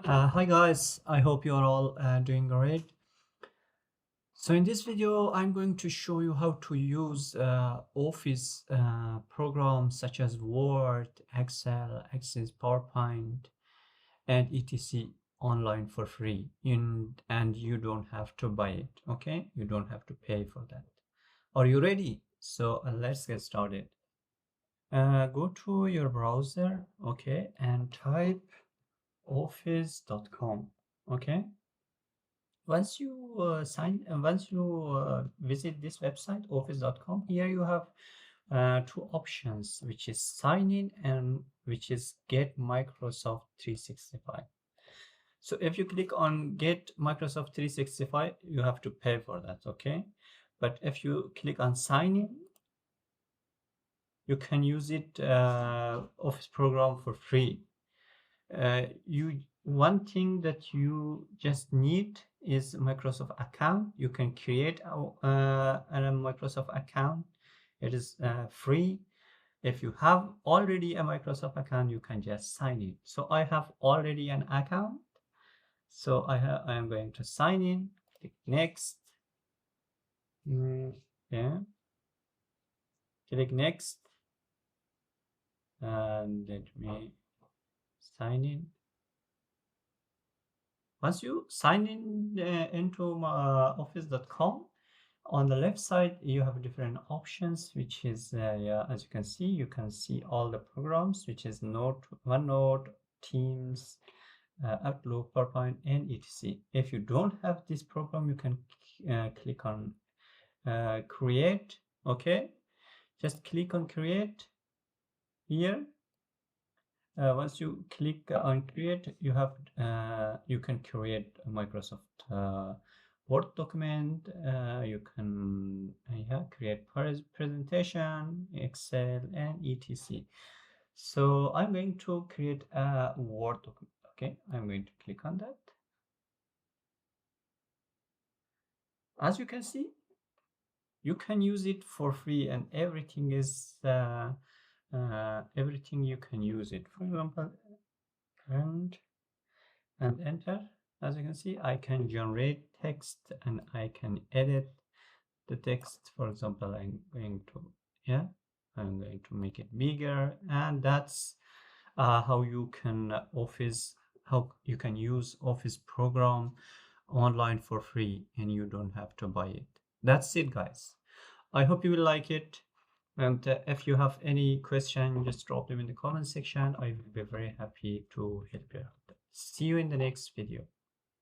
Hi guys, I hope you're all doing great. So in this video, I'm going to show you how to use Office programs such as Word, Excel, Access, PowerPoint, and etc. online for free. And you don't have to buy it, okay? You don't have to pay for that. Are you ready? So let's get started. Go to your browser, okay, and type office.com, okay? Once you visit this website office.com, here you have two options, which is sign in and which is get Microsoft 365. So if you click on get Microsoft 365, you have to pay for that, okay? But if you click on sign in, you can use it office program for free. You one thing that you just need is Microsoft account. You can create a Microsoft account. It is free. If you have already a Microsoft account, you can just sign in. So I have already an account. So I am going to sign in. Click next. Yeah. Click next. And let me sign in. Once you sign in into office.com, on the left side you have different options, which is yeah, as you can see all the programs, which is Note, OneNote, Teams, Outlook, PowerPoint, and etc. If you don't have this program, you can click on create. Okay, just click on create here. Once you click on create, you can create a Microsoft Word document. You can yeah, create presentation, Excel, and etc. So I'm going to create a Word document. Okay, I'm going to click on that. As you can see, you can use it for free, and everything is everything you can use it. For example, and enter. As you can see, I can generate text and I can edit the text. For example, I'm going to make it bigger, and that's how you can how you can use Office program online for free, and you don't have to buy it. That's it, guys. I hope you will like it. And if you have any question, just drop them in the comment section. I will be very happy to help you out. See you in the next video.